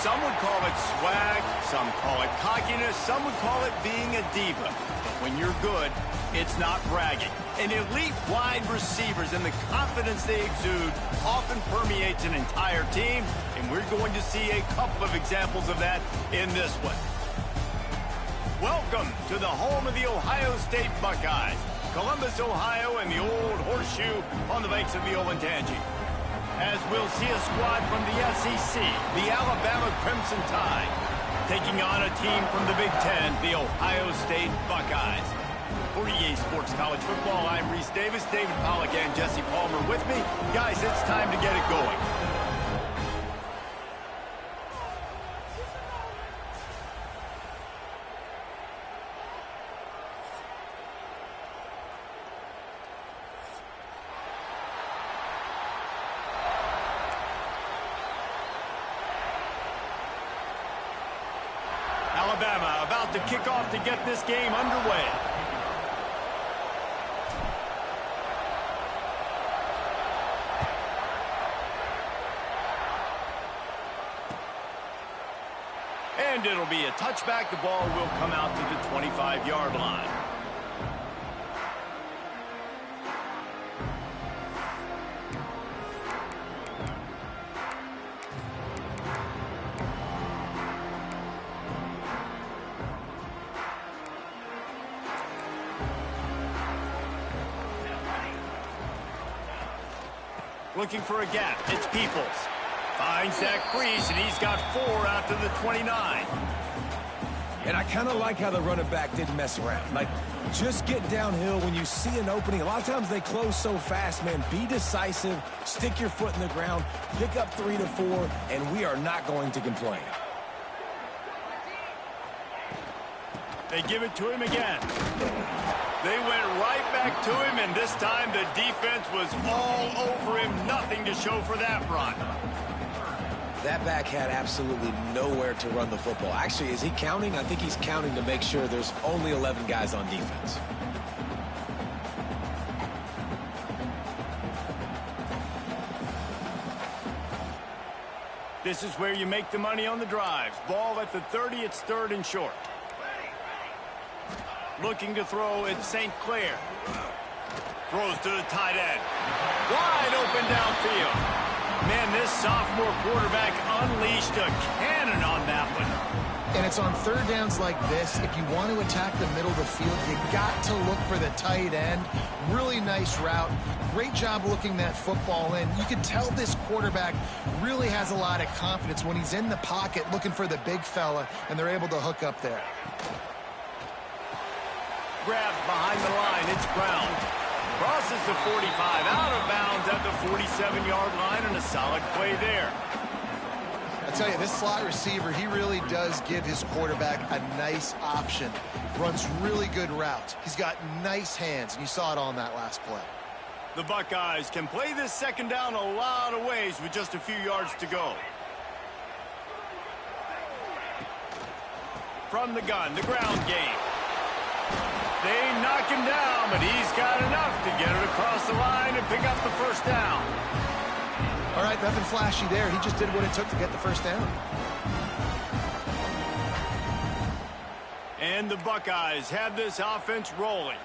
Some would call it swag, some call it cockiness, some would call it being a diva. But when you're good, it's not bragging. And elite wide receivers and the confidence they exude often permeates an entire team, and we're going to see a couple of examples of that in this one. Welcome to the home of the Ohio State Buckeyes, Columbus, Ohio, and the old horseshoe on the banks of the Olentangy. As we'll see a squad from the SEC, the Alabama Crimson Tide, taking on a team from the Big Ten, the Ohio State Buckeyes. For EA Sports College Football, I'm Reese Davis, David Pollack, and Jesse Palmer with me. Guys, it's time to get it going. Alabama about to kick off to get this game underway. And it'll be a touchback. The ball will come out to the 25-yard line. Looking for a gap. It's Peoples. Finds that crease, and he's got 4 out to the 29. And I kind of like how the running back didn't mess around. Like, just get downhill when you see an opening. A lot of times they close so fast, man. Be decisive, stick your foot in the ground, pick up 3 to 4, and we are not going to complain. They give it to him again. They went right back to him, and this time the defense was all over him. Nothing to show for that run. That back had absolutely nowhere to run the football. Actually, is he counting? I think he's counting to make sure there's only 11 guys on defense. This is where you make the money on the drives. Ball at the 30, it's 3rd and short. Looking to throw at St. Clair. Throws to the tight end. Wide open downfield. Man, this sophomore quarterback unleashed a cannon on that one. And it's on 3rd downs like this. If you want to attack the middle of the field, you got to look for the tight end. Really nice route. Great job looking that football in. You can tell this quarterback really has a lot of confidence when he's in the pocket looking for the big fella, and they're able to hook up there. Grabbed behind the line, it's Brown. Crosses the 45, out of bounds at the 47-yard line, and a solid play there. I tell you, this slot receiver, he really does give his quarterback a nice option. Runs really good routes. He's got nice hands, and you saw it on that last play. The Buckeyes can play this 2nd down a lot of ways with just a few yards to go. From the gun, the ground game. They knock him down, but he's got enough to get it across the line and pick up the 1st down. All right, nothing flashy there. He just did what it took to get the 1st down. And the Buckeyes have this offense rolling.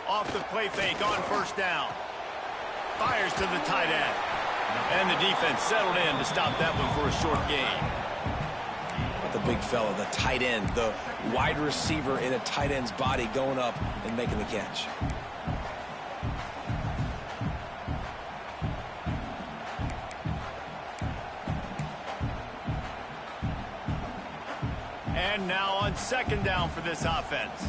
Off the play fake on 1st down. Fires to the tight end. And the defense settled in to stop that one for a short gain. But the big fella, the tight end, the wide receiver in a tight end's body going up and making the catch. And now on 2nd down for this offense.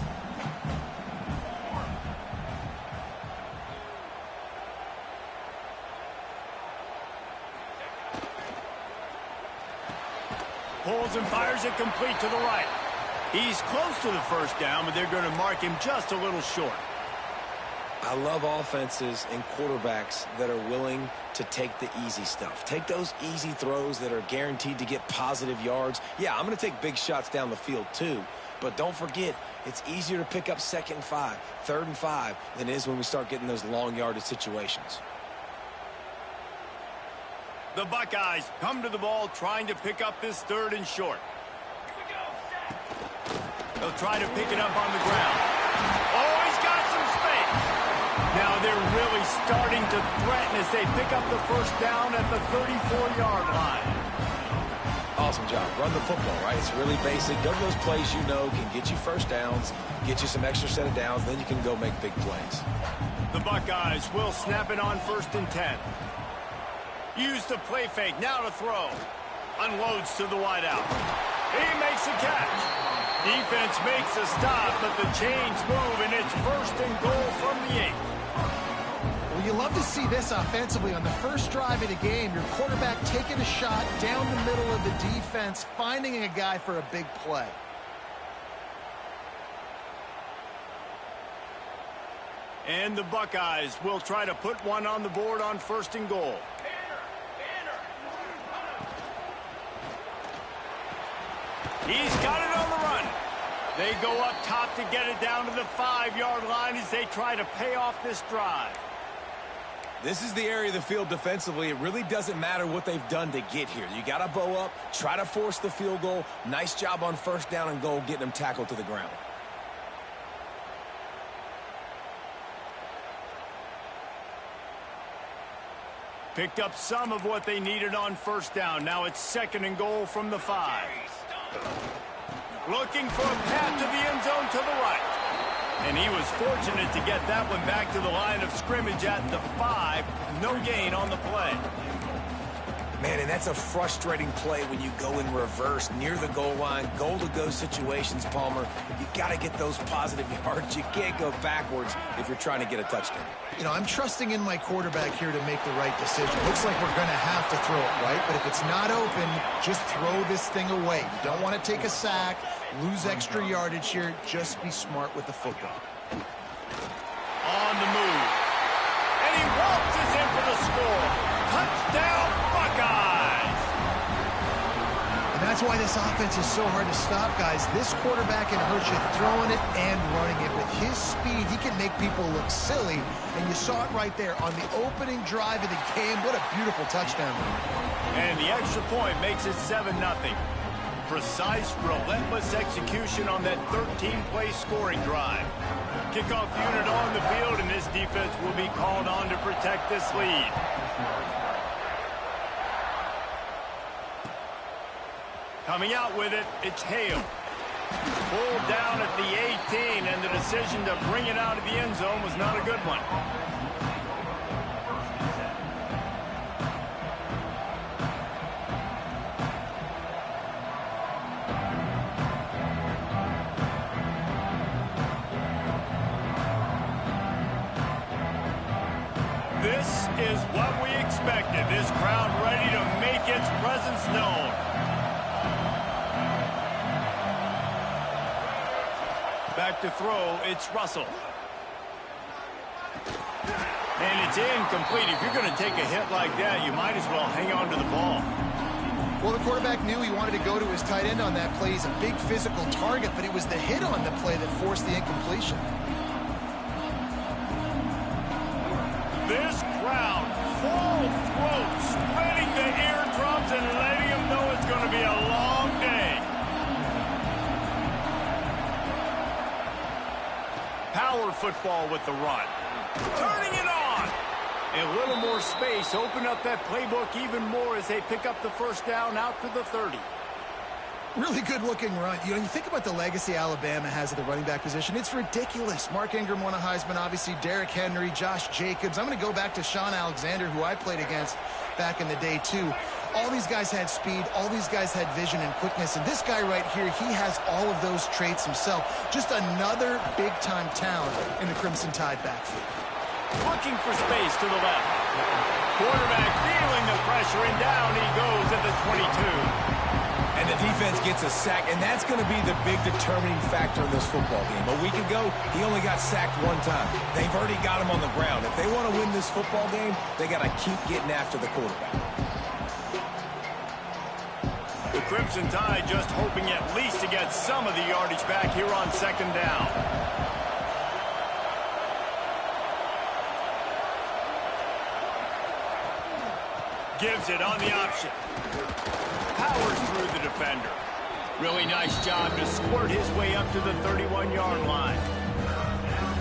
Pulls and fires it complete to the right. He's close to the 1st down, but they're going to mark him just a little short. I love offenses and quarterbacks that are willing to take the easy stuff. Take those easy throws that are guaranteed to get positive yards. Yeah, I'm going to take big shots down the field too, But don't forget, it's easier to pick up 2nd and 5, 3rd and 5 than it is when we start getting those long yardage situations. The Buckeyes come to the ball trying to pick up this 3rd and short. They'll try to pick it up on the ground. Oh, he's got some space. Now they're really starting to threaten as they pick up the 1st down at the 34-yard line. Awesome job. Run the football, right? It's really basic. Go to those plays you know can get you 1st downs, get you some extra set of downs, then you can go make big plays. The Buckeyes will snap it on 1st and 10. Use the play fake, now to throw. Unloads to the wideout. He makes a catch. Defense makes a stop, but the chains move, and it's 1st and goal from the 8. Well, you love to see this offensively. On the first drive of the game, your quarterback taking a shot down the middle of the defense, finding a guy for a big play. And the Buckeyes will try to put one on the board on 1st and goal. He's got it on the run. They go up top to get it down to the 5-yard line as they try to pay off this drive. This is the area of the field defensively. It really doesn't matter what they've done to get here. You got to bow up, try to force the field goal. Nice job on 1st down and goal, getting them tackled to the ground. Picked up some of what they needed on 1st down. Now it's 2nd and goal from the 5. Looking for a path to the end zone to the right. And he was fortunate to get that one back to the line of scrimmage at the 5. No gain on the play. Man, and that's a frustrating play when you go in reverse near the goal line, goal-to-go situations, Palmer. You got to get those positive yards. You can't go backwards if you're trying to get a touchdown. You know, I'm trusting in my quarterback here to make the right decision. Looks like we're going to have to throw it, right? But if it's not open, just throw this thing away. You don't want to take a sack, lose extra yardage here. Just be smart with the football. On the move. And he waltzes in for the score. Touchdown, Buckeyes! And that's why this offense is so hard to stop, guys. This quarterback can hurt you throwing it and running it. With his speed, he can make people look silly. And you saw it right there on the opening drive of the game. What a beautiful touchdown. And the extra point makes it 7-0. Precise, relentless execution on that 13-play scoring drive. Kickoff unit on the field, and this defense will be called on to protect this lead. Coming out with it, it's Hale. Pulled down at the 18, and the decision to bring it out of the end zone was not a good one. This is what we expected. This crowd ready to make its presence known. Back to throw, it's Russell. And it's incomplete. If you're going to take a hit like that, you might as well hang on to the ball. Well, the quarterback knew he wanted to go to his tight end on that play. He's a big physical target, but it was the hit on the play that forced the incompletion. This crowd, full throat, spreading the eardrums and letting them know it's going to be a long day. Power football with the run. Turning it on. A little more space. Open up that playbook even more as they pick up the 1st down out to the 30. Really good-looking run. You know, you think about the legacy Alabama has at the running back position. It's ridiculous. Mark Ingram won a Heisman, obviously. Derrick Henry, Josh Jacobs. I'm going to go back to Sean Alexander, who I played against back in the day, too. All these guys had speed. All these guys had vision and quickness. And this guy right here, he has all of those traits himself. Just another big-time talent in the Crimson Tide backfield. Looking for space to the left. Quarterback feeling the pressure, and down he goes at the 22. And the defense gets a sack, and that's going to be the big determining factor in this football game. A week ago, he only got sacked 1 time. They've already got him on the ground. If they want to win this football game, they got to keep getting after the quarterback. The Crimson Tide just hoping at least to get some of the yardage back here on second down. Gives it on the option. Powers through the defender. Really nice job to squirt his way up to the 31-yard line.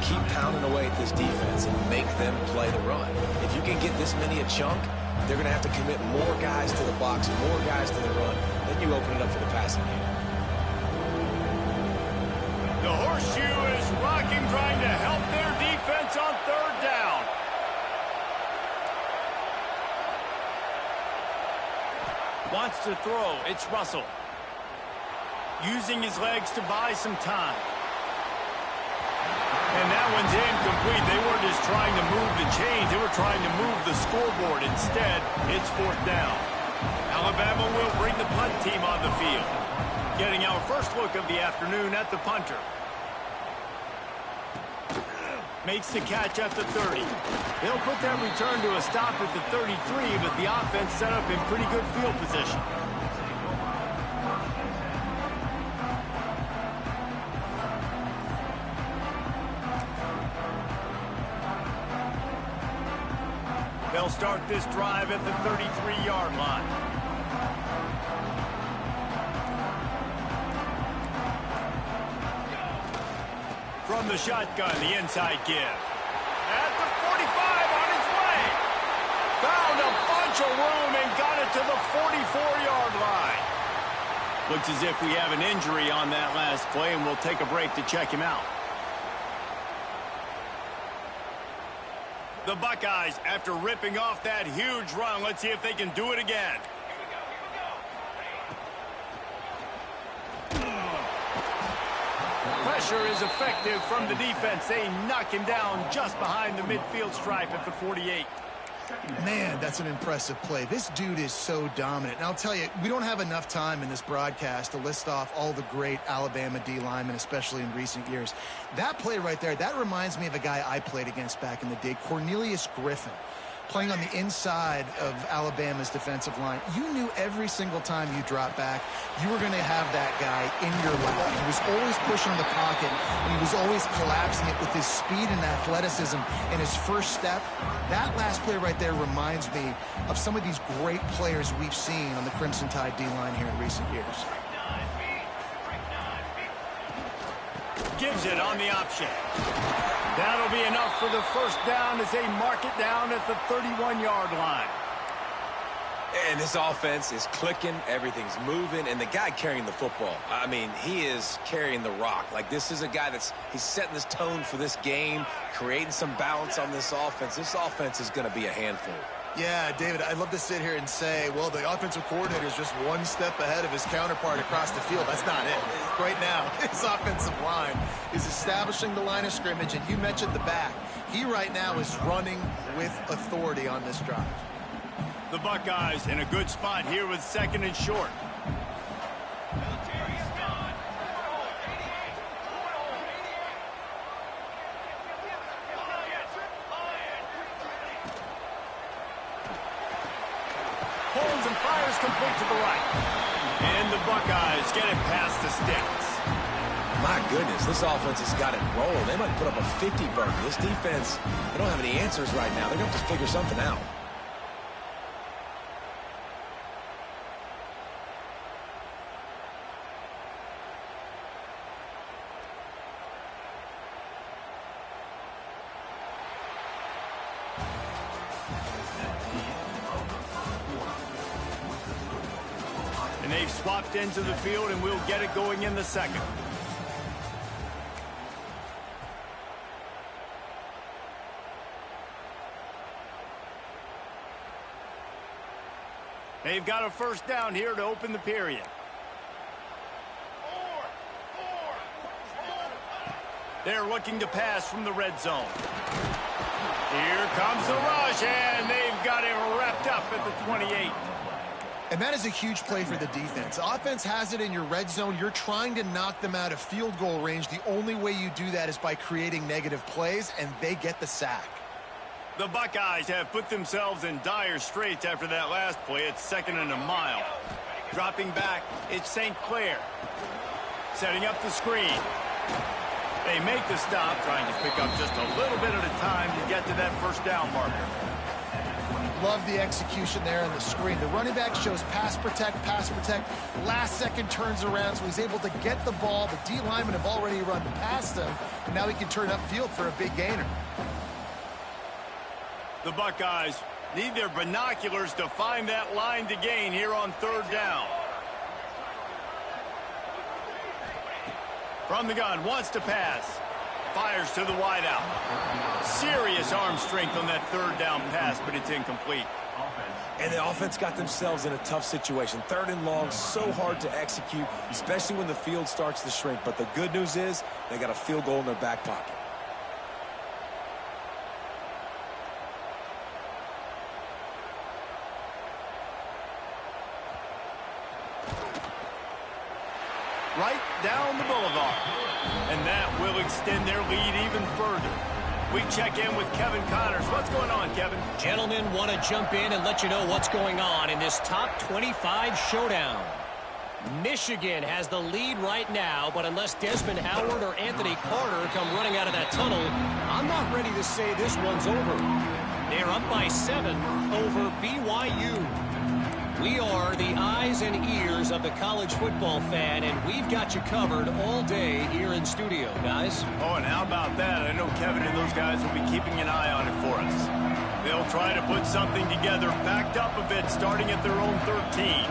Keep pounding away at this defense and make them play the run. If you can get this many a chunk, they're going to have to commit more guys to the box, more guys to the run. Then you open it up for the passing game. The horseshoe is rocking, trying to help their defense on third down. Wants to throw. It's Russell. Using his legs to buy some time. And that one's incomplete. They weren't just trying to move the chains. They were trying to move the scoreboard. Instead, it's fourth down. Alabama will bring the punt team on the field. Getting our first look of the afternoon at the punter. Makes the catch at the 30. They'll put that return to a stop at the 33, but the offense set up in pretty good field position. They'll start this drive at the 33-yard line. From the shotgun, the inside give. At the 45, on his way. Found a bunch of room and got it to the 44-yard line. Looks as if we have an injury on that last play, and we'll take a break to check him out. The Buckeyes, after ripping off that huge run, let's see if they can do it again. Pressure is effective from the defense. They knock him down just behind the midfield stripe at the 48. Man, that's an impressive play. This dude is so dominant. And I'll tell you, we don't have enough time in this broadcast to list off all the great Alabama D linemen, especially in recent years. That play right there, that reminds me of a guy I played against back in the day, Cornelius Griffin, playing on the inside of Alabama's defensive line. You knew every single time you dropped back, you were going to have that guy in your lap. He was always pushing the pocket, and he was always collapsing it with his speed and athleticism and his first step. That last play right there reminds me of some of these great players we've seen on the Crimson Tide D-line here in recent years. Gives it on the option. That'll be enough for the first down as they mark it down at the 31-yard line. And this offense is clicking, everything's moving, and the guy carrying the football, I mean, he is carrying the rock. Like, this is a guy he's setting this tone for this game, creating some balance on this offense. This offense is going to be a handful. Yeah, David, I'd love to sit here and say, well, the offensive coordinator is just one step ahead of his counterpart across the field. That's not it. Right now, his offensive line is establishing the line of scrimmage, and you mentioned the back. He right now is running with authority on this drive. The Buckeyes in a good spot here with second and short. Holds and fires complete to the right. And the Buckeyes get it past the sticks. My goodness, this offense has got it rolling. They might put up a 50 burger. This defense, they don't have any answers right now. They're going to have to figure something out. And they've swapped into the field, and we'll get it going in the second. They've got a first down here to open the period. They're looking to pass from the red zone. Here comes the rush, and they've got it wrapped up at the 28. And that is a huge play for the defense. Offense has it in your red zone. You're trying to knock them out of field goal range. The only way you do that is by creating negative plays, and they get the sack. The Buckeyes have put themselves in dire straits after that last play. It's second and a mile. Dropping back, it's St. Clair. Setting up the screen. They make the stop, trying to pick up just a little bit at a time to get to that first down marker. Love the execution there on the screen. The running back shows pass protect. Last second turns around, so he's able to get the ball. The D linemen have already run past him, and now he can turn upfield for a big gainer. The Buckeyes need their binoculars to find that line to gain here on third down. From the gun, wants to pass. Fires to the wideout. Serious arm strength on that third down pass, but it's incomplete. And the offense got themselves in a tough situation. Third and long, so hard to execute, especially when the field starts to shrink. But the good news is they got a field goal in their back pocket. Right down the boulevard. And that will extend their lead even further. We check in with Kevin Connors. What's going on, Kevin? Gentlemen, want to jump in and let you know what's going on in this top 25 showdown. Michigan has the lead right now, but unless Desmond Howard or Anthony Carter come running out of that tunnel, I'm not ready to say this one's over. They're up by 7 over BYU. We are the eyes and ears of the college football fan, and we've got you covered all day here in studio, guys. Oh, and how about that? I know Kevin and those guys will be keeping an eye on it for us. They'll try to put something together, backed up a bit, starting at their own 13.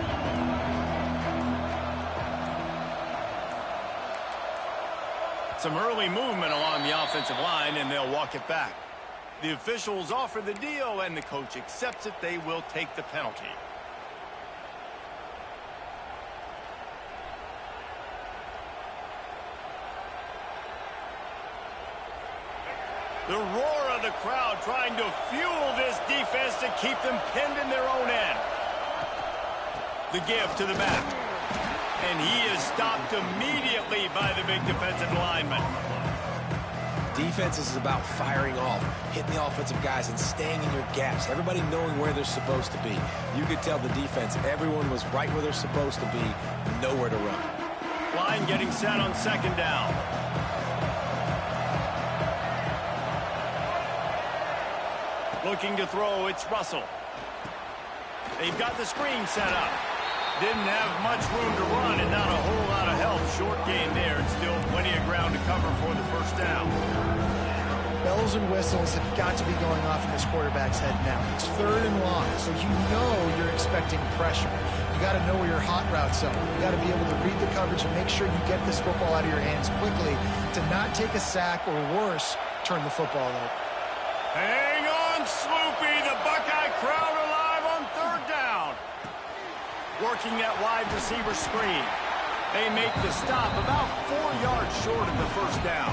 Some early movement along the offensive line, and they'll walk it back. The officials offer the deal, and the coach accepts it. They will take the penalty. The roar of the crowd trying to fuel this defense to keep them pinned in their own end. The give to the back. And he is stopped immediately by the big defensive lineman. Defense is about firing off, hitting the offensive guys and staying in your gaps. Everybody knowing where they're supposed to be. You could tell the defense, everyone was right where they're supposed to be, nowhere to run. Line getting set on second down. Looking to throw, it's Russell. They've got the screen set up. Didn't have much room to run and not a whole lot of help. Short gain there and still plenty of ground to cover for the first down. Bells and whistles have got to be going off in this quarterback's head now. It's third and long, so you know you're expecting pressure. You got to know where your hot routes are. You got to be able to read the coverage and make sure you get this football out of your hands quickly to not take a sack or worse, turn the football over. Hang on, Sloopy. The Buckeye crowd alive on third down. Working that wide receiver screen. They make the stop about 4 yards short of the first down.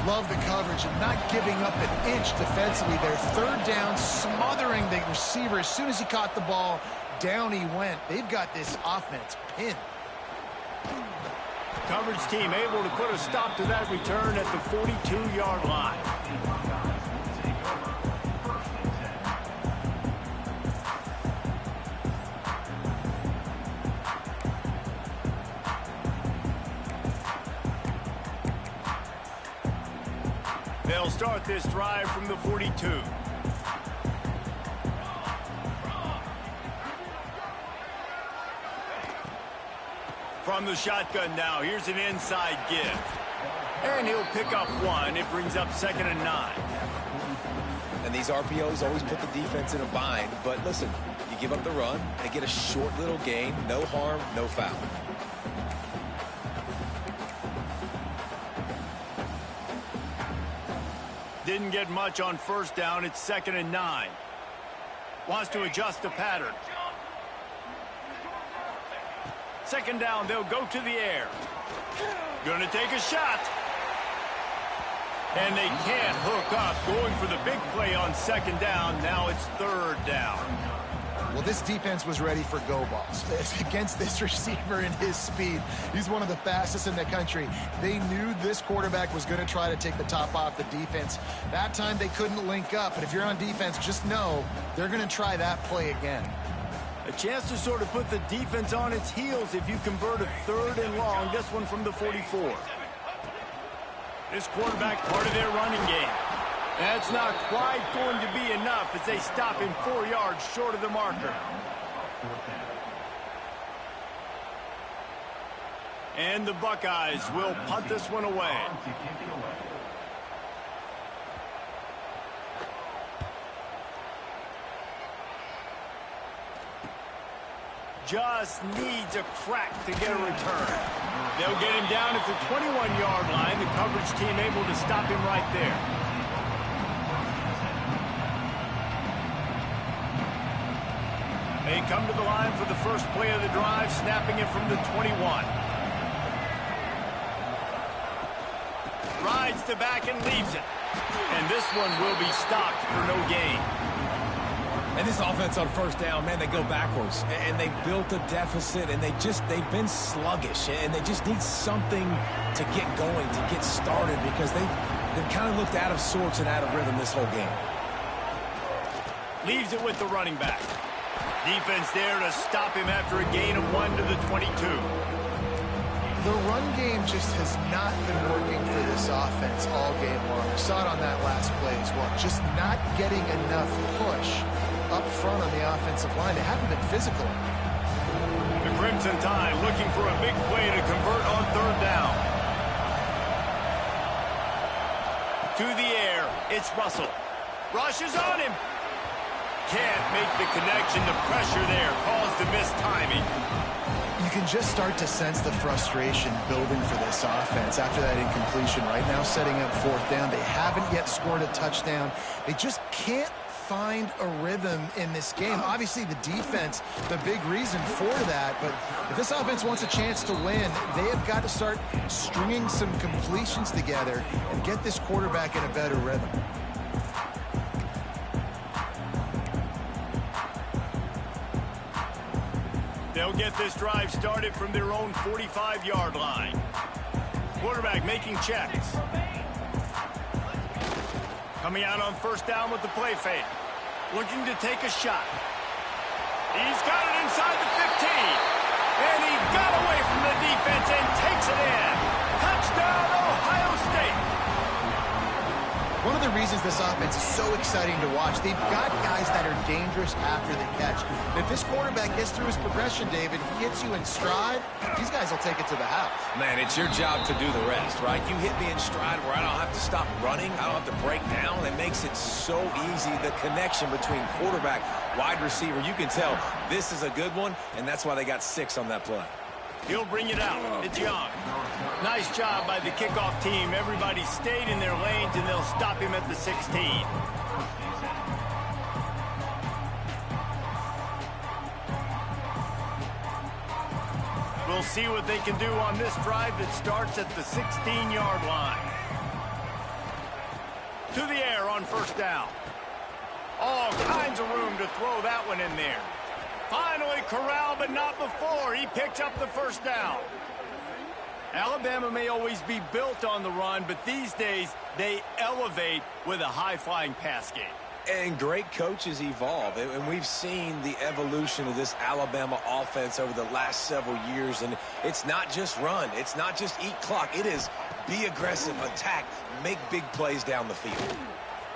Love the coverage and not giving up an inch defensively. Their third down, smothering the receiver. As soon as he caught the ball, down he went. They've got this offense pinned. Coverage team able to put a stop to that return at the 42-yard line. They'll start this drive from the 42. From the shotgun now, here's an inside give. And he'll pick up 1. It brings up 2nd and 9. And these RPOs always put the defense in a bind. But listen, you give up the run, they get a short little gain, no harm, no foul. Didn't get much on first down. It's 2nd and 9. Wants to adjust the pattern. Second down, they'll go to the air. Going to take a shot. And they can't hook up. Going for the big play on second down. Now it's third down. Well, this defense was ready for go balls against this receiver and his speed. He's one of the fastest in the country. They knew this quarterback was going to try to take the top off the defense. That time they couldn't link up. But if you're on defense, just know they're going to try that play again. A chance to sort of put the defense on its heels if you convert a 3rd and long, this one from the 44. This quarterback part of their running game. That's not quite going to be enough as they stop him 4 yards short of the marker. And the Buckeyes will punt this one away. Just needs a crack to get a return. They'll get him down at the 21-yard line. The coverage team able to stop him right there. They come to the line for the first play of the drive, snapping it from the 21. Rides the back and leaves it. And this one will be stopped for no gain. And this offense on first down, man, they go backwards. And they built a deficit, and they've been sluggish. And they just need something to get going, to get started, because they've kind of looked out of sorts and out of rhythm this whole game. Leaves it with the running back. Defense there to stop him after a gain of 1 to the 22. The run game just has not been working for this offense all game long. We saw it on that last play as well. Just not getting enough push up front on the offensive line. They haven't been physical. The Crimson Tide looking for a big play to convert on 3rd down. To the air, it's Russell. Rushes on him. Can't make the connection. The pressure there caused the missed timing. You can just start to sense the frustration building for this offense after that incompletion. Right now, setting up 4th down. They haven't yet scored a touchdown. They just can't find a rhythm in this game. Obviously, the defense, the big reason for that. But if this offense wants a chance to win, they have got to start stringing some completions together and get this quarterback in a better rhythm. They'll get this drive started from their own 45-yard line. Quarterback making checks. Coming out on first down with the play fake. Looking to take a shot. He's got it inside the 15. And he got away from the defense and takes it in. Touchdown, Ohio State. One of the reasons this offense is so exciting to watch, they've got guys that are dangerous after the catch. And if this quarterback gets through his progression, David, he hits you in stride, these guys will take it to the house. Man, it's your job to do the rest, right? You hit me in stride where I don't have to stop running. I don't have to break down. It makes it so easy. The connection between quarterback, wide receiver, you can tell this is a good one, and that's why they got 6 on that play. He'll bring it out. It's Young. Nice job by the kickoff team. Everybody stayed in their lanes, and they'll stop him at the 16. We'll see what they can do on this drive that starts at the 16-yard line. To the air on first down. All kinds of room to throw that one in there. Finally corralled, but not before. He picks up the first down. Alabama may always be built on the run, but these days they elevate with a high-flying pass game. And great coaches evolve, and we've seen the evolution of this Alabama offense over the last several years, and it's not just run. It's not just eat clock. It is be aggressive, attack, make big plays down the field.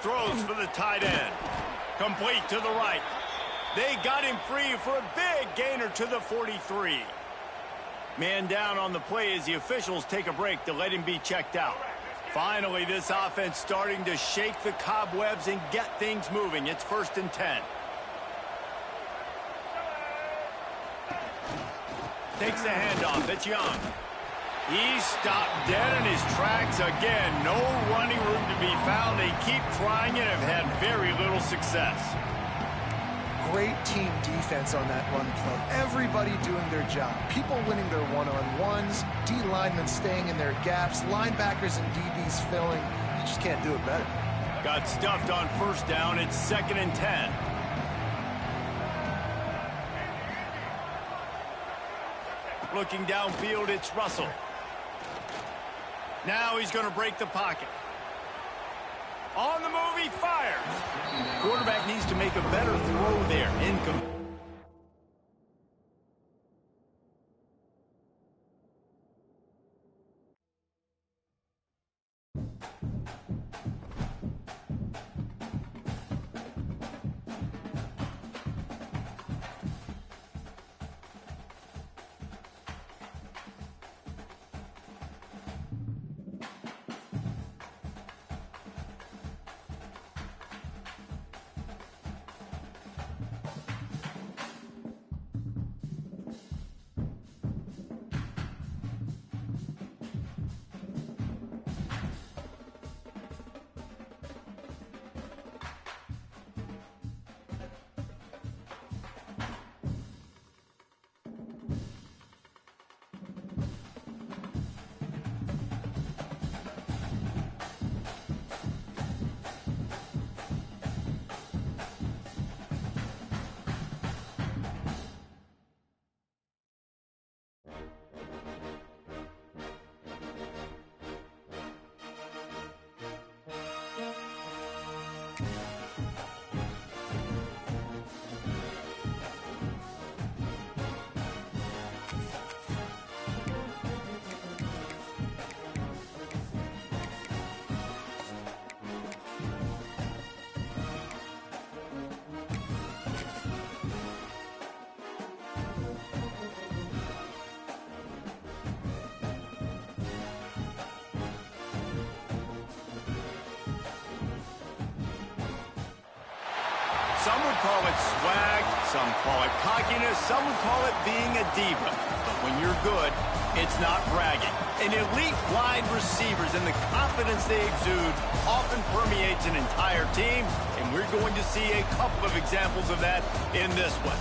Throws for the tight end. Complete to the right. They got him free for a big gainer to the 43. Man down on the play as the officials take a break to let him be checked out. Finally, this offense starting to shake the cobwebs and get things moving. It's 1st and 10. Takes the handoff. It's Young. He's stopped dead in his tracks again. No running room to be found. They keep trying and have had very little success. Great team defense on that run play. Everybody doing their job. People winning their one-on-ones, D linemen staying in their gaps, linebackers and DBs filling. You just can't do it better. Got stuffed on first down. It's 2nd and 10. Looking downfield, it's Russell. Now he's going to break the pocket. On the move, he fires. Quarterback needs to make a better throw there. Some would call it swag, some call it cockiness, some would call it being a diva. But when you're good, it's not bragging. An elite wide receivers and the confidence they exude often permeates an entire team, and we're going to see a couple of examples of that in this one.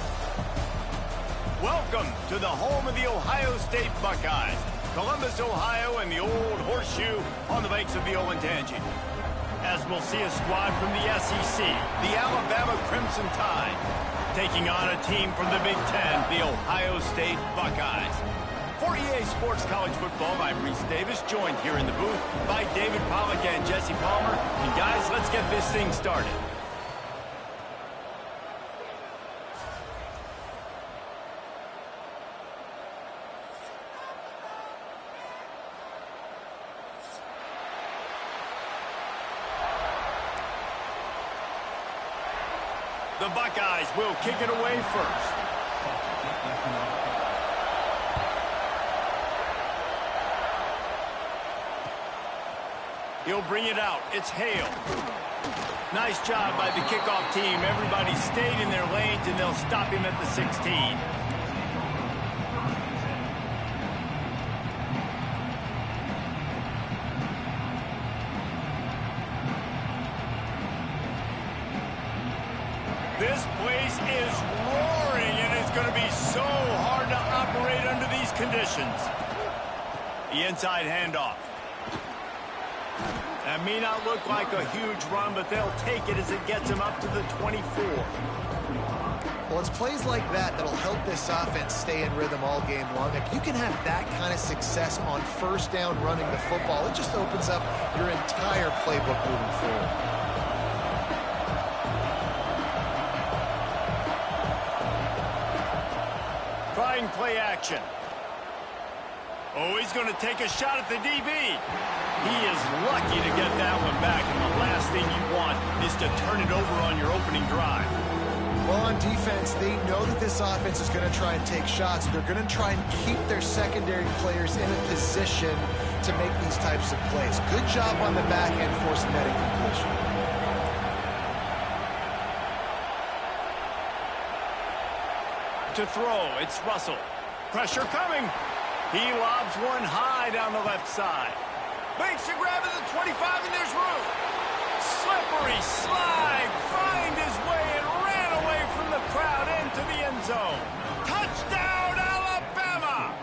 Welcome to the home of the Ohio State Buckeyes, Columbus, Ohio, and the Old Horseshoe on the banks of the Olentangy. As we'll see a squad from the SEC, the Alabama Crimson Tide, taking on a team from the Big Ten, the Ohio State Buckeyes. For EA Sports College Football, I'm Reese Davis, joined here in the booth by David Pollack and Jesse Palmer. And guys, let's get this thing started. The Buckeyes will kick it away first. He'll bring it out. It's Hale. Nice job by the kickoff team. Everybody stayed in their lanes, and they'll stop him at the 16. This place is roaring, and it's going to be so hard to operate under these conditions. The inside handoff. That may not look like a huge run, but they'll take it as it gets them up to the 24. Well, it's plays like that that'll help this offense stay in rhythm all game long. If you can have that kind of success on first down running the football, it just opens up your entire playbook moving forward. Trying play action. Oh, he's going to take a shot at the DB. He is lucky to get that one back, and the last thing you want is to turn it over on your opening drive. Well, on defense, they know that this offense is going to try and take shots. They're going to try and keep their secondary players in a position to make these types of plays. Good job on the back end forcing that incompletion. To throw, it's Russell. Pressure coming. He lobs one high down the left side. Makes a grab at the 25, and there's room. Slippery slide. Find his way and ran away from the crowd into the end zone. Touchdown, Alabama!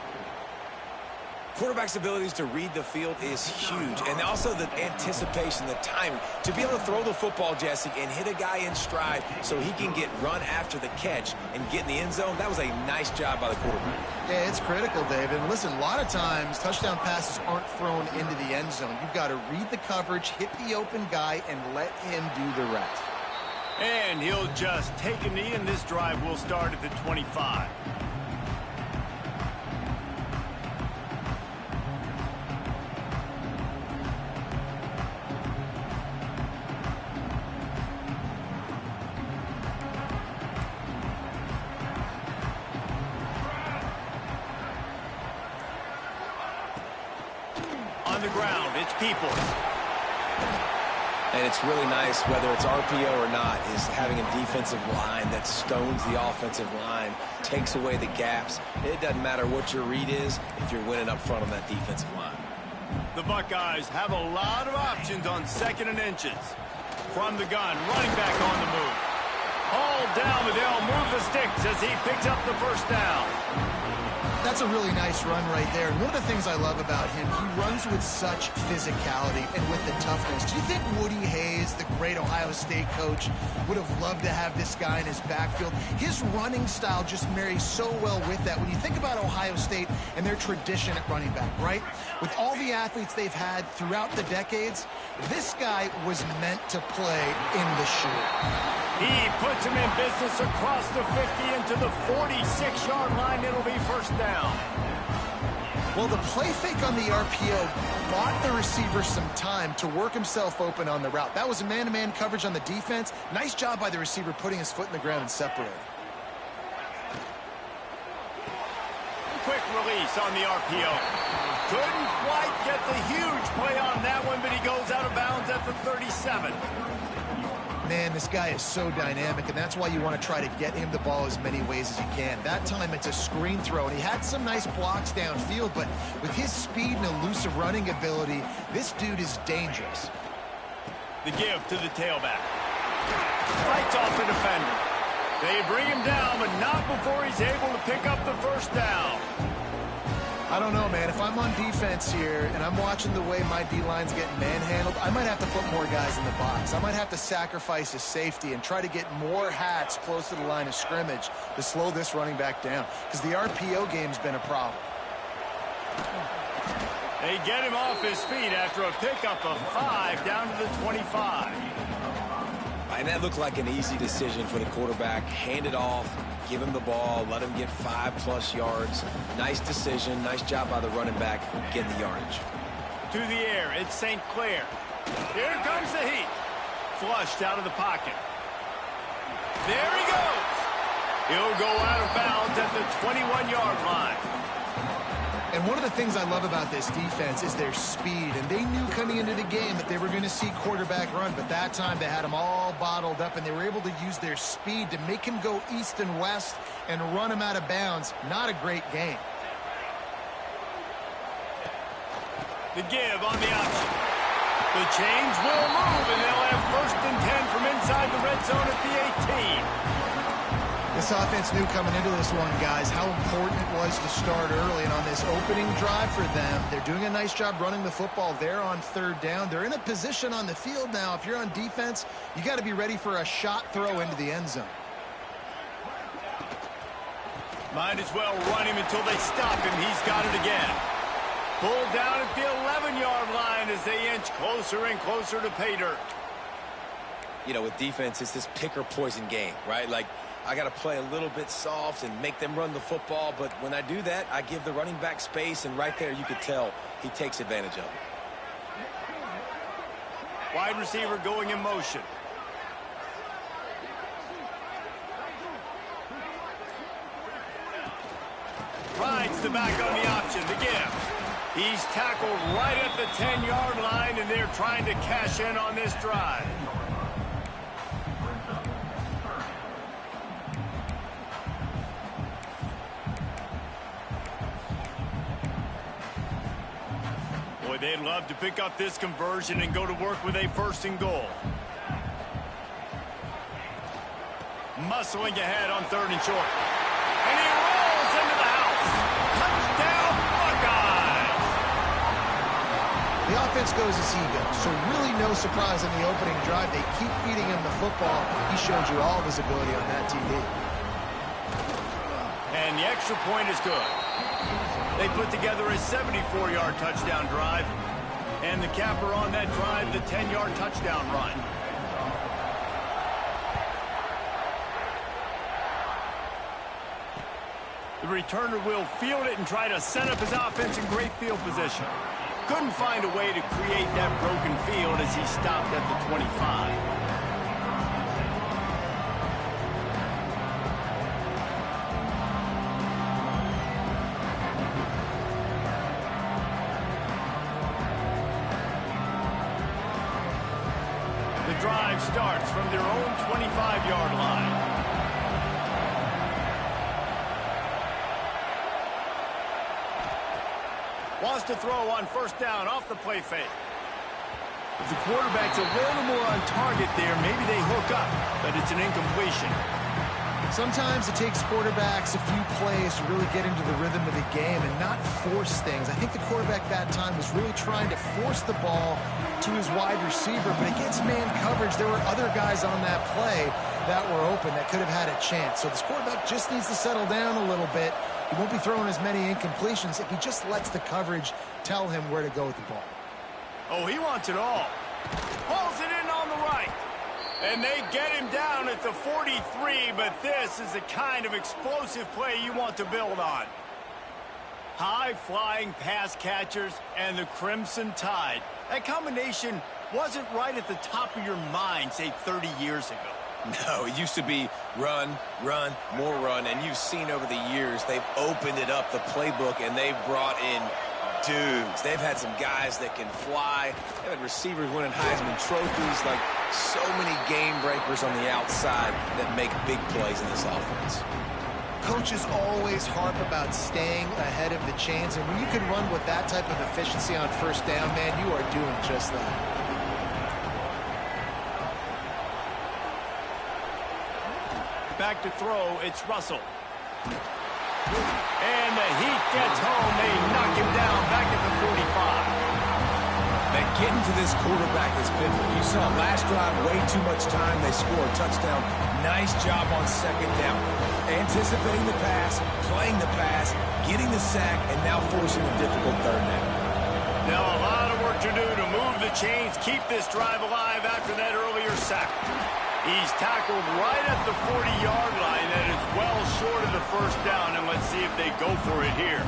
Quarterback's abilities to read the field is huge, and also the anticipation, the timing. To be able to throw the football, Jesse, and hit a guy in stride so he can get run after the catch and get in the end zone, that was a nice job by the quarterback. Yeah, it's critical, David. And listen, a lot of times touchdown passes aren't thrown into the end zone. You've got to read the coverage, hit the open guy, and let him do the rest. And he'll just take a knee, and this drive will start at the 25. On the ground, it's Peoples. And it's really nice, whether it's RPO or not, is having a defensive line that stones the offensive line, takes away the gaps. It doesn't matter what your read is if you're winning up front on that defensive line. The Buckeyes have a lot of options on 2nd and inches. From the gun, running back on the move. All down, but they'll move the sticks as he picks up the first down. That's a really nice run right there. And one of the things I love about him, he runs with such physicality and with the toughness. Do you think Woody Hayes, the great Ohio State coach, would have loved to have this guy in his backfield? His running style just marries so well with that. When you think about Ohio State and their tradition at running back, right? With all the athletes they've had throughout the decades, this guy was meant to play in the shoe. He puts him in business across the 50 into the 46-yard line. It'll be first down. Well, the play fake on the RPO bought the receiver some time to work himself open on the route. That was a man-to-man coverage on the defense. Nice job by the receiver putting his foot in the ground and separating. Quick release on the RPO. Couldn't quite get the huge play on that one, but he goes out of bounds at the 37. Man, this guy is so dynamic, and that's why you want to try to get him the ball as many ways as you can. That time, it's a screen throw, and he had some nice blocks downfield, but with his speed and elusive running ability, this dude is dangerous. The give to the tailback. Fights off the defender. They bring him down, but not before he's able to pick up the first down. I don't know, man. If I'm on defense here and I'm watching the way my D-line's getting manhandled, I might have to put more guys in the box. I might have to sacrifice his safety and try to get more hats close to the line of scrimmage to slow this running back down, because the RPO game's been a problem. They get him off his feet after a pickup of 5 down to the 25. And that looked like an easy decision for the quarterback. Hand it off, give him the ball, let him get 5+ yards. Nice decision. Nice job by the running back getting the yardage. To the air, it's St. Clair. Here comes the heat. Flushed out of the pocket. There he goes. He'll go out of bounds at the 21-yard line. And one of the things I love about this defense is their speed. And they knew coming into the game that they were going to see quarterback run. But that time they had him all bottled up, and they were able to use their speed to make him go east and west and run him out of bounds. Not a great game. The give on the option. The chains will move, and they'll have 1st and 10 from inside the red zone at the 18. This offense knew coming into this one, guys, how important it was to start early. And on this opening drive for them, they're doing a nice job running the football there on 3rd down. They're in a position on the field now. If you're on defense, you got to be ready for a shot throw into the end zone. Might as well run him until they stop him. He's got it again. Pulled down at the 11-yard line as they inch closer and closer to pay dirt. You know, with defense, it's this pick or poison game, right? Like, I got to play a little bit soft and make them run the football, but when I do that, I give the running back space, and right there you could tell he takes advantage of it. Wide receiver going in motion. Rides the back on the option, the give. He's tackled right at the 10-yard line, and they're trying to cash in on this drive. Boy, they'd love to pick up this conversion and go to work with a 1st and goal. Muscling ahead on 3rd and short. And he rolls into the house. Touchdown, Buckeyes! The offense goes as he goes, so really no surprise in the opening drive. They keep feeding him the football. He showed you all of his ability on that TD. And the extra point is good. They put together a 74-yard touchdown drive. And the capper on that drive, the 10-yard touchdown run. The returner will field it and try to set up his offense in great field position. Couldn't find a way to create that broken field as he stopped at the 25. The drive starts from their own 25-yard line. Wants to throw on 1st down off the play fake. If the quarterback's a little more on target there, maybe they hook up, but it's an incompletion. Sometimes it takes quarterbacks a few plays to really get into the rhythm of the game and not force things. I think the quarterback that time was really trying to force the ball to his wide receiver, but against man coverage, there were other guys on that play that were open that could have had a chance. So this quarterback just needs to settle down a little bit. He won't be throwing as many incompletions if he just lets the coverage tell him where to go with the ball. Oh, he wants it all. Pulls it in on the right. And they get him down at the 43, but this is the kind of explosive play you want to build on. High-flying pass catchers and the Crimson Tide. That combination wasn't right at the top of your mind, say, 30 years ago. No, it used to be run, run, more run, and you've seen over the years they've opened it up, the playbook, and they've brought in dudes. They've had some guys that can fly. They've had receivers winning Heisman trophies, like so many game breakers on the outside that make big plays in this offense. Coaches always harp about staying ahead of the chains, and when you can run with that type of efficiency on first down, man, you are doing just that. Back to throw, it's Russell. And the heat gets home. They knock him down back at the 45. Man, getting to this quarterback is pivotal. You saw last drive, way too much time. They score a touchdown. Nice job on second down. Anticipating the pass, playing the pass, getting the sack, and now forcing a difficult third down. Now a lot of work to do to move the chains, keep this drive alive after that earlier sack. He's tackled right at the 40-yard line. That is well short of the first down, and let's see if they go for it here.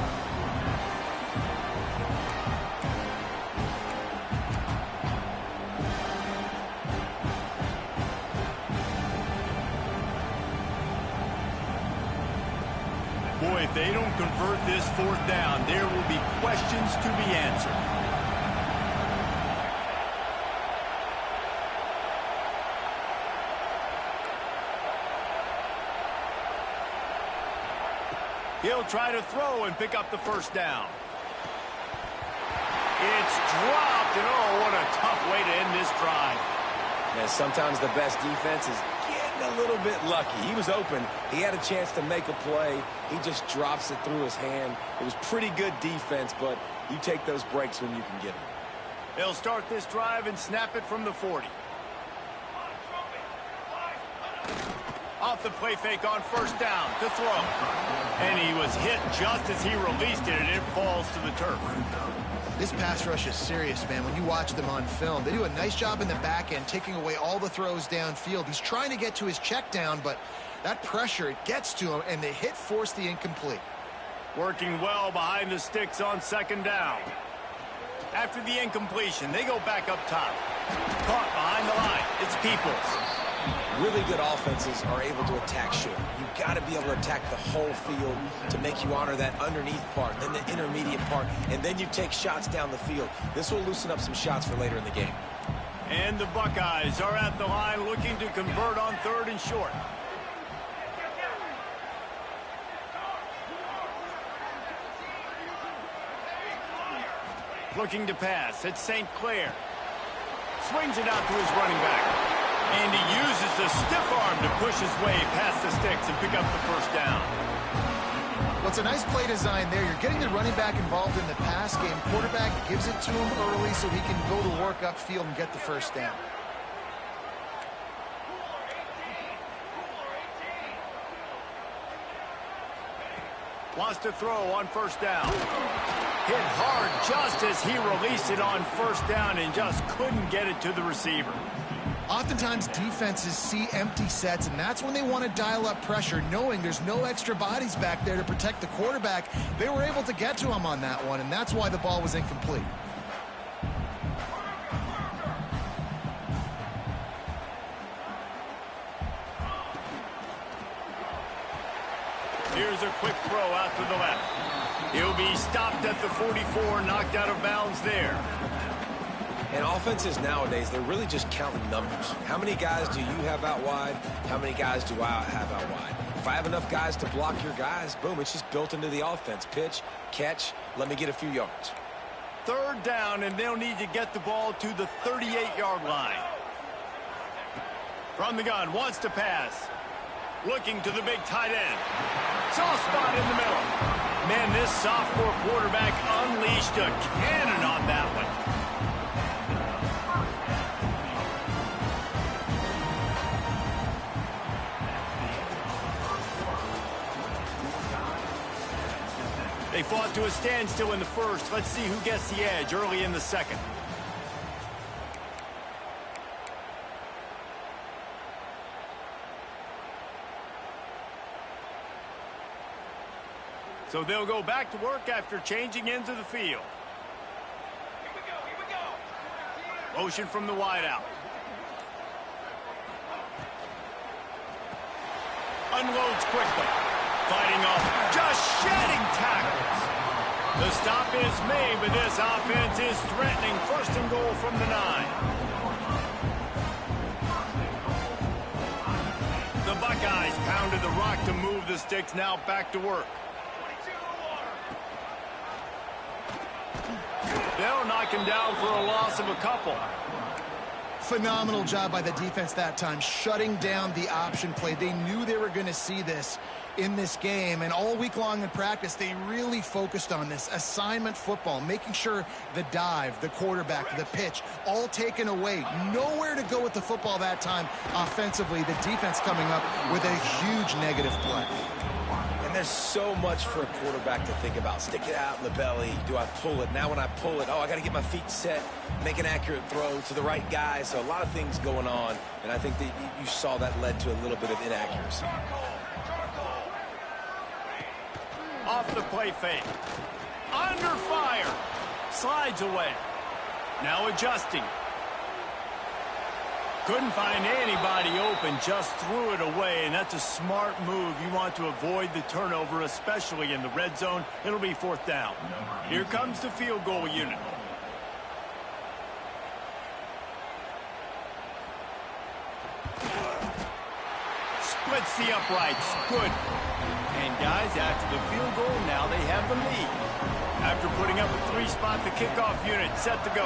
Boy, if they don't convert this fourth down, there will be questions to be answered. He'll try to throw and pick up the first down. It's dropped, and oh, what a tough way to end this drive. Man, sometimes the best defense is getting a little bit lucky. He was open. He had a chance to make a play. He just drops it through his hand. It was pretty good defense, but you take those breaks when you can get them. They'll start this drive and snap it from the 40. Off the play fake on first down to throw. And he was hit just as he released it, and it falls to the turf. This pass rush is serious, man. When you watch them on film, they do a nice job in the back end, taking away all the throws downfield. He's trying to get to his check down, but that pressure, it gets to him, and the hit forced the incomplete. Working well behind the sticks on second down. After the incompletion, they go back up top. Caught behind the line. It's Peoples. Really good offenses are able to attack short. You've got to be able to attack the whole field to make you honor that underneath part, then the intermediate part, and then you take shots down the field. This will loosen up some shots for later in the game. And the Buckeyes are at the line looking to convert on third and short. Looking to pass. It's St. Clair. Swings it out to his running back. And he uses the stiff arm to push his way past the sticks and pick up the first down. Well, it's a nice play design there. You're getting the running back involved in the pass game. Quarterback gives it to him early so he can go to work upfield and get the first down. Wants to throw on first down. Hit hard just as he released it on first down and just couldn't get it to the receiver. Oftentimes defenses see empty sets, and that's when they want to dial up pressure, knowing there's no extra bodies back there to protect the quarterback. They were able to get to him on that one, and that's why the ball was incomplete. Here's a quick throw out to the left. He'll be stopped at the 44, knocked out of bounds there. And offenses nowadays, they're really just counting numbers. How many guys do you have out wide? How many guys do I have out wide? If I have enough guys to block your guys, boom, it's just built into the offense. Pitch, catch, let me get a few yards. Third down, and they'll need to get the ball to the 38-yard line. From the gun, wants to pass. Looking to the big tight end. Soft spot in the middle. Man, this sophomore quarterback unleashed a cannon on that one. They fought to a standstill in the first. Let's see who gets the edge early in the second. So they'll go back to work after changing into the field. Motion from the wideout. Unloads quickly. Fighting off, just shedding tackles. The stop is made, but this offense is threatening. First and goal from the 9. The Buckeyes pounded the rock to move the sticks. Now back to work. They'll knock him down for a loss of a couple. Phenomenal job by the defense that time, shutting down the option play. They knew they were going to see this in this game, and all week long in practice, they really focused on this assignment football, making sure the dive, the quarterback, the pitch, all taken away. Nowhere to go with the football that time offensively. The defense coming up with a huge negative play. And there's so much for a quarterback to think about. Stick it out in the belly. Do I pull it? Now when I pull it, oh, I got to get my feet set, make an accurate throw to the right guy. So a lot of things going on, and I think that you saw that led to a little bit of inaccuracy. Off the play fake. Under fire. Slides away. Now adjusting. Couldn't find anybody open, just threw it away, and that's a smart move. You want to avoid the turnover, especially in the red zone. It'll be 4th down. Here comes the field goal unit. Splits the uprights. Good. And guys, after the field goal, now they have the lead. After putting up a 3-spot, the kickoff unit set to go.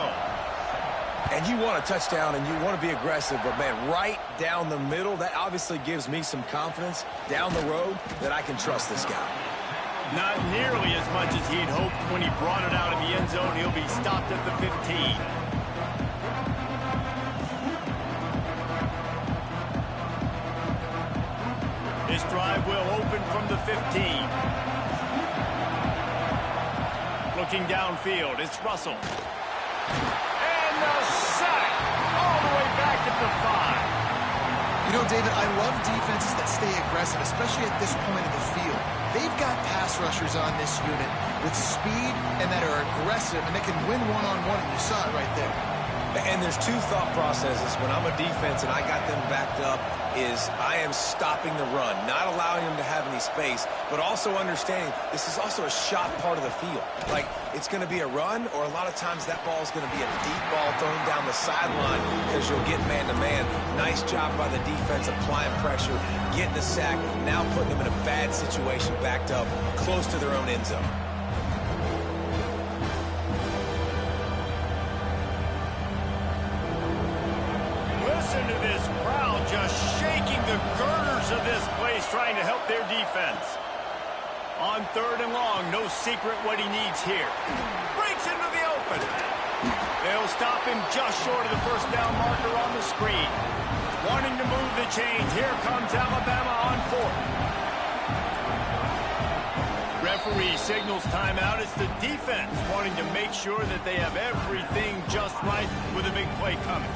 And you want a touchdown and you want to be aggressive, but man, right down the middle, that obviously gives me some confidence down the road that I can trust this guy. Not nearly as much as he'd hoped when he brought it out of the end zone. He'll be stopped at the 15. This drive will open from the 15. Looking downfield, it's Russell. And the sack all the way back at the 5. You know, David, I love defenses that stay aggressive, especially at this point of the field. They've got pass rushers on this unit with speed and that are aggressive, and they can win one-on-one, and you saw it right there. And there's two thought processes. When I'm a defense and I got them backed up, is I am stopping the run, not allowing them to have any space, but also understanding this is also a shot part of the field. Like, it's going to be a run, or a lot of times that ball is going to be a deep ball thrown down the sideline because you'll get man-to-man. Nice job by the defense applying pressure, getting the sack, now putting them in a bad situation backed up close to their own end zone. Listen to this crowd just shaking the girders of this place, trying to help their defense. On 3rd and long, no secret what he needs here. Breaks into the open. They'll stop him just short of the 1st down marker on the screen. Wanting to move the chains. Here comes Alabama on 4th. Referee signals timeout. It's the defense wanting to make sure that they have everything just right with a big play coming.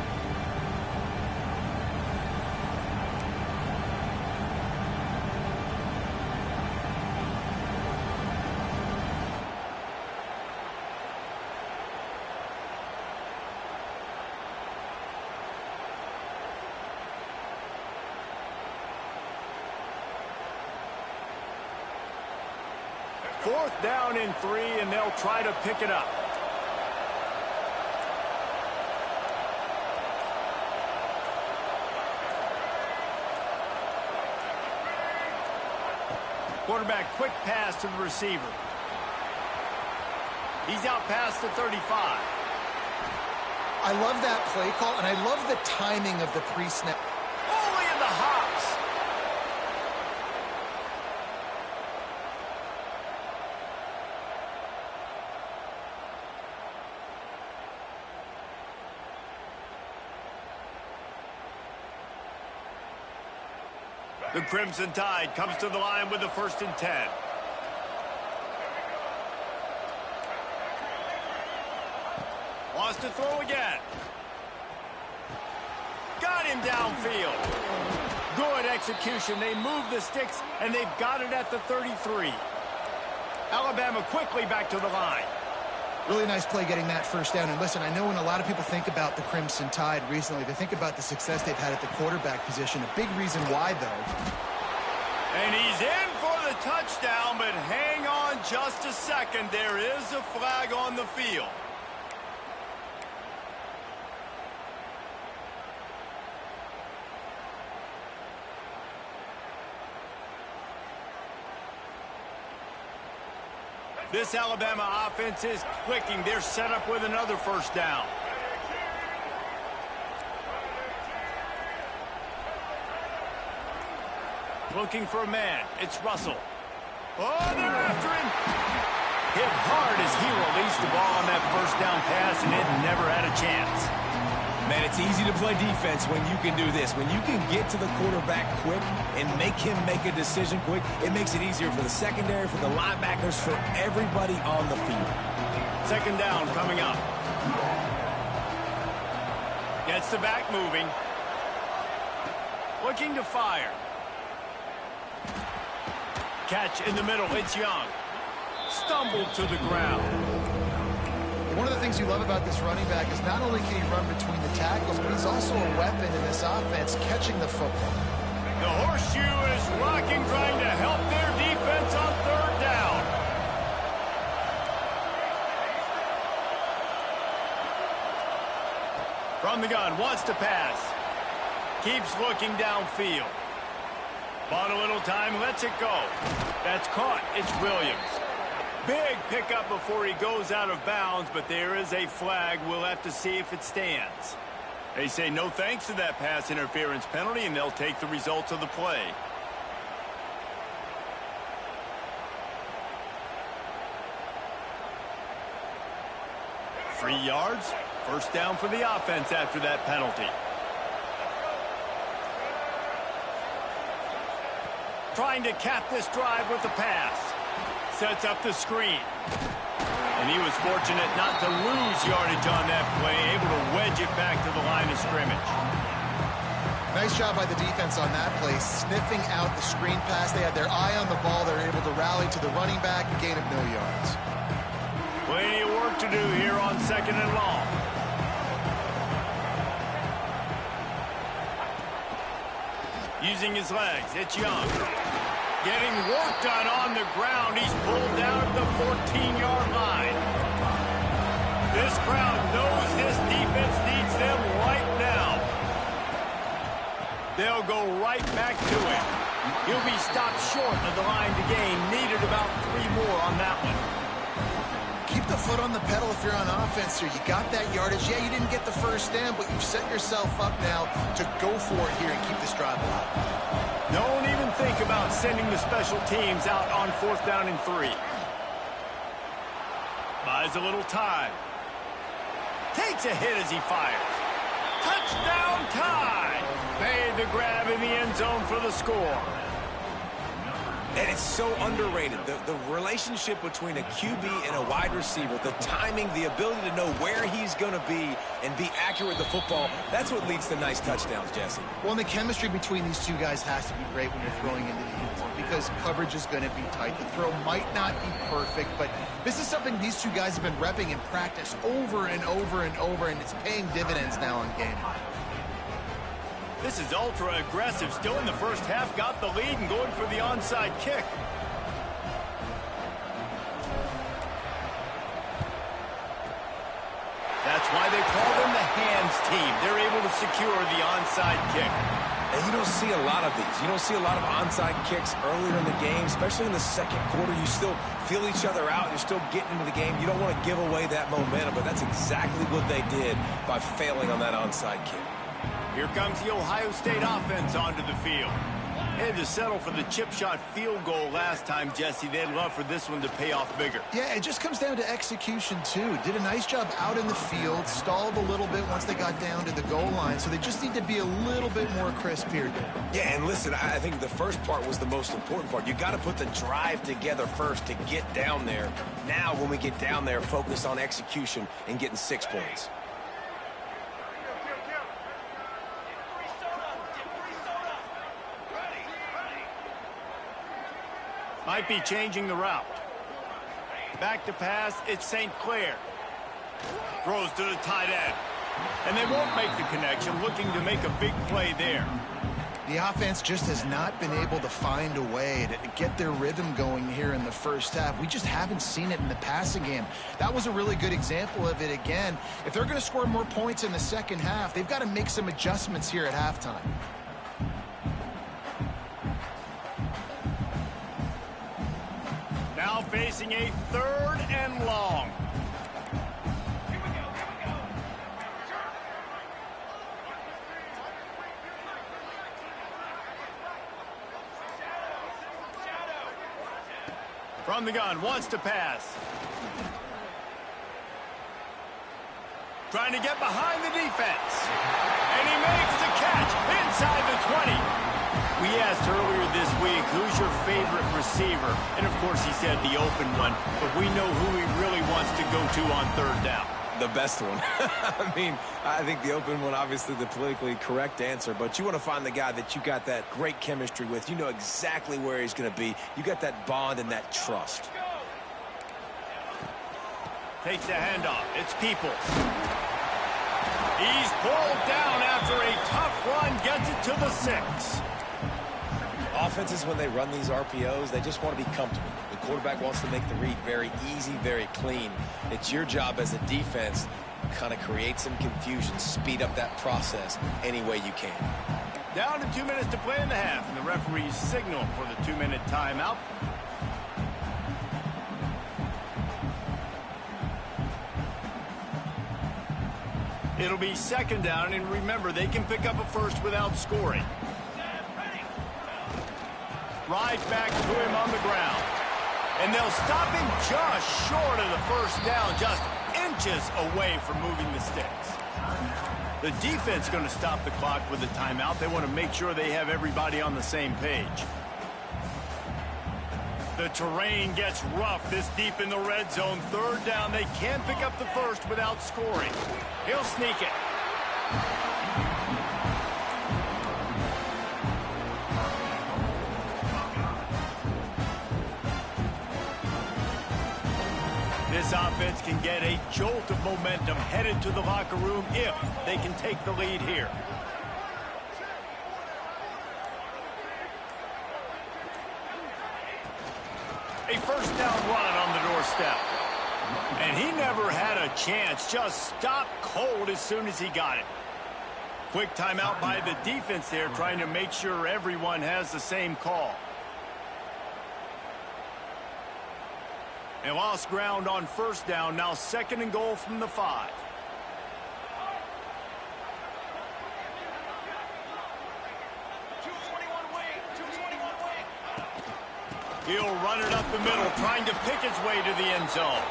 Fourth down and 3, and they'll try to pick it up. Quarterback quick pass to the receiver. He's out past the 35. I love that play call, and I love the timing of the pre-snap. Only in the hops. The Crimson Tide comes to the line with the 1st and 10. Wants to throw again. Got him downfield. Good execution. They move the sticks, and they've got it at the 33. Alabama quickly back to the line. Really nice play getting that 1st down. And listen, I know when a lot of people think about the Crimson Tide recently, they think about the success they've had at the quarterback position. A big reason why, though. And he's in for the touchdown, but hang on just a second. There is a flag on the field. This Alabama offense is clicking. They're set up with another first down. Looking for a man. It's Russell. Oh, they're after him. Hit hard as he released the ball on that first down pass, and it never had a chance. Man, it's easy to play defense when you can do this. When you can get to the quarterback quick and make him make a decision quick, it makes it easier for the secondary, for the linebackers, for everybody on the field. Second down coming up. Gets the back moving. Looking to fire. Catch in the middle. It's Young. Stumbled to the ground. One of the things you love about this running back is not only can he run between the tackles, but he's also a weapon in this offense, catching the football. The horseshoe is rocking, trying to help their defense on third down. From the gun, wants to pass. Keeps looking downfield. Bought a little time, lets it go. That's caught. It's Williams. Big pickup before he goes out of bounds, but there is a flag. We'll have to see if it stands. They say no thanks to that pass interference penalty, and they'll take the results of the play. Three yards. First down for the offense after that penalty. Trying to cap this drive with the pass. Sets up the screen. And he was fortunate not to lose yardage on that play, able to wedge it back to the line of scrimmage. Nice job by the defense on that play, sniffing out the screen pass. They had their eye on the ball. They were able to rally to the running back, a gain of no yards. Plenty of work to do here on second and long. Using his legs, it's Young. Getting work done on the ground. He's pulled down at the 14-yard line. This crowd knows this defense needs them right now. They'll go right back to him. He'll be stopped short of the line to gain. Needed about 3 more on that one. Keep the foot on the pedal if you're on offense here. You got that yardage. Yeah, you didn't get the first down, but you've set yourself up now to go for it here and keep this drive alive. Don't even think about sending the special teams out on 4th down and 3. Buys a little time. Takes a hit as he fires. Touchdown tie! Made the grab in the end zone for the score. And it's so underrated. The relationship between a QB and a wide receiver, the timing, the ability to know where he's going to be and be accurate with the football, that's what leads to nice touchdowns, Jesse. Well, and the chemistry between these two guys has to be great when you're throwing into the end zone because coverage is going to be tight. The throw might not be perfect, but this is something these two guys have been repping in practice over and over and over, and it's paying dividends now on game. This is ultra aggressive. Still in the first half, got the lead and going for the onside kick. That's why they call them the hands team. They're able to secure the onside kick. And you don't see a lot of these. You don't see a lot of onside kicks earlier in the game, especially in the second quarter. You still feel each other out. You're still getting into the game. You don't want to give away that momentum, but that's exactly what they did by failing on that onside kick. Here comes the Ohio State offense onto the field. They had to settle for the chip shot field goal last time, Jesse. They'd love for this one to pay off bigger. Yeah, it just comes down to execution, too. Did a nice job out in the field, stalled a little bit once they got down to the goal line, so they just need to be a little bit more crisp here. Yeah, and listen, I think the first part was the most important part. You got to put the drive together first to get down there. Now, when we get down there, focus on execution and getting 6 points. Might be changing the route. Back to pass, it's St. Clair. Throws to the tight end. And they won't make the connection, looking to make a big play there. The offense just has not been able to find a way to get their rhythm going here in the first half. We just haven't seen it in the passing game. That was a really good example of it again. If they're going to score more points in the second half, they've got to make some adjustments here at halftime. Now facing a 3rd and long. From the gun, wants to pass. Trying to get behind the defense. And he makes the catch inside the 20. We asked earlier this week, who's your favorite receiver? And of course he said the open one, but we know who he really wants to go to on 3rd down. The best one. I mean, I think the open one, obviously the politically correct answer, but you want to find the guy that you got that great chemistry with. You know exactly where he's going to be. You got that bond and that trust. Takes the handoff. It's Peoples. He's pulled down after a tough run, gets it to the 6. Offenses, when they run these RPOs, they just want to be comfortable. The quarterback wants to make the read very easy, very clean. It's your job as a defense to kind of create some confusion, speed up that process any way you can. Down to 2 minutes to play in the half, and the referees signal for the 2-minute timeout. It'll be 2nd down, and remember, they can pick up a first without scoring. Right back to him on the ground. And they'll stop him just short of the 1st down, just inches away from moving the sticks. The defense going to stop the clock with a timeout. They want to make sure they have everybody on the same page. The terrain gets rough this deep in the red zone. 3rd down. They can't pick up the first without scoring. He'll sneak it. This offense can get a jolt of momentum headed to the locker room if they can take the lead here. A 1st down run on the doorstep. And he never had a chance, just stopped cold as soon as he got it. Quick timeout by the defense there, trying to make sure everyone has the same call. They lost ground on 1st down, now 2nd and goal from the 5. He'll run it up the middle, trying to pick his way to the end zone.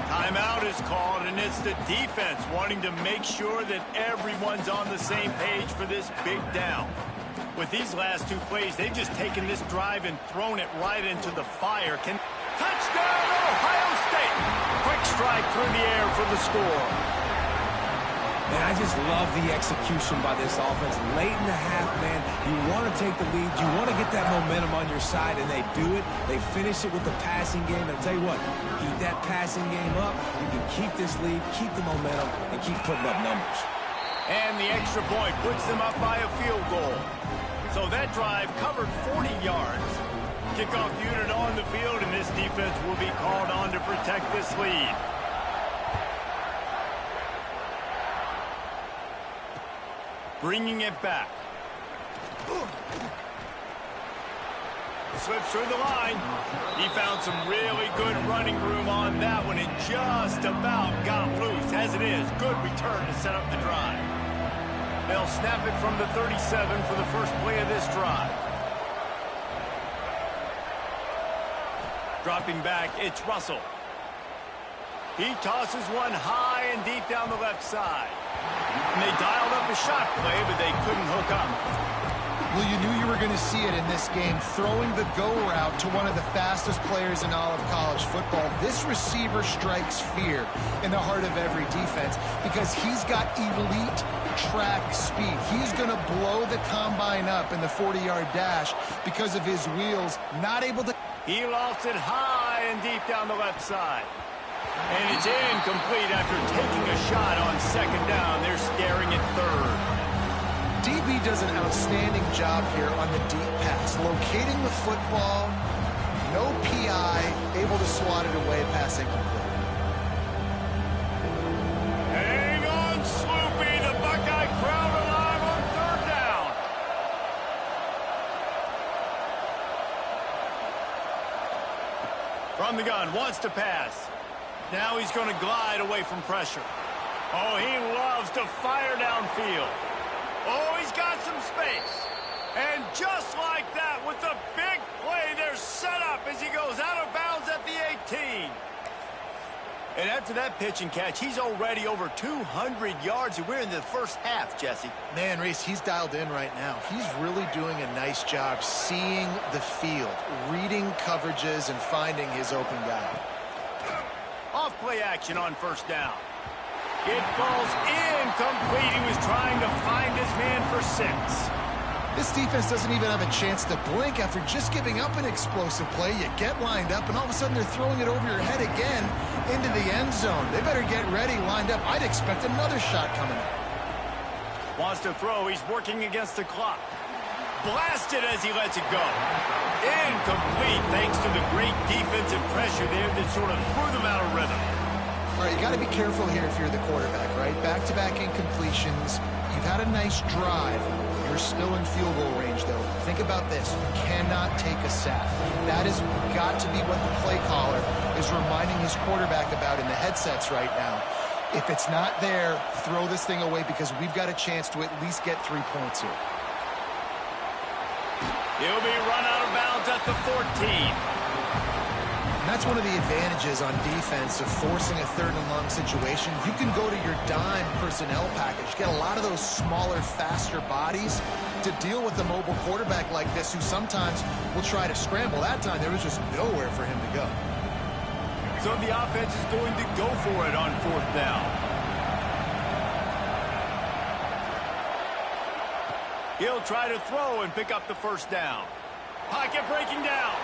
Timeout is called, and it's the defense wanting to make sure that everyone's on the same page for this big down. With these last 2 plays, they've just taken this drive and thrown it right into the fire. Touchdown, Ohio State! Quick strike through the air for the score. And I just love the execution by this offense. Late in the half, man, you want to take the lead. You want to get that momentum on your side, and they do it. They finish it with the passing game. And I'll tell you what, keep that passing game up. You can keep this lead, keep the momentum, and keep putting up numbers. And the extra point puts them up by a field goal. So that drive covered 40 yards. Kickoff unit on the field, and this defense will be called on to protect this lead. Bringing it back. Slips through the line. He found some really good running room on that one and just about got loose. As it is, good return to set up the drive. They'll snap it from the 37 for the first play of this drive. Dropping back, it's Russell. He tosses one high and deep down the left side. And they dialed up a shot play, but they couldn't hook up. Well, you knew you were going to see it in this game, throwing the go route to one of the fastest players in all of college football. This receiver strikes fear in the heart of every defense because he's got elite track speed. He's going to blow the combine up in the 40-yard dash because of his wheels, not able to... He lofts it high and deep down the left side. And it's incomplete after taking a shot on second down. They're staring at third. DB does an outstanding job here on the deep pass, locating the football, no PI, able to swat it away, passing complete. Hang on, Sloopy. The Buckeye crowd alive on third down. From the gun, wants to pass. Now he's going to glide away from pressure. Oh, he loves to fire downfield. Oh, he's got some space. And just like that, with the big play, they're set up as he goes out of bounds at the 18. And after that pitch and catch, he's already over 200 yards, and we're in the first half, Jesse. Man, Reese, he's dialed in right now. He's really doing a nice job seeing the field, reading coverages, and finding his open guy. Off play action on first down. It falls incomplete. He was trying to find his man for 6. This defense doesn't even have a chance to blink after just giving up an explosive play. You get lined up, and all of a sudden they're throwing it over your head again into the end zone. They better get ready, lined up. I'd expect another shot coming up. Wants to throw. He's working against the clock. Blasted as he lets it go. Incomplete thanks to the great defensive pressure there that sort of threw them out of rhythm. All right, you got to be careful here if you're the quarterback, right? Back-to-back incompletions. You've had a nice drive. You're still in field goal range, though. Think about this. You cannot take a sack. That has got to be what the play caller is reminding his quarterback about in the headsets right now. If it's not there, throw this thing away because we've got a chance to at least get 3 points here. He'll be run out of bounds at the 14. And that's one of the advantages on defense of forcing a third and long situation. You can go to your dime personnel package. Get a lot of those smaller, faster bodies to deal with the mobile quarterback like this who sometimes will try to scramble. That time there was just nowhere for him to go. So the offense is going to go for it on fourth down. He'll try to throw and pick up the first down. Pocket breaking down.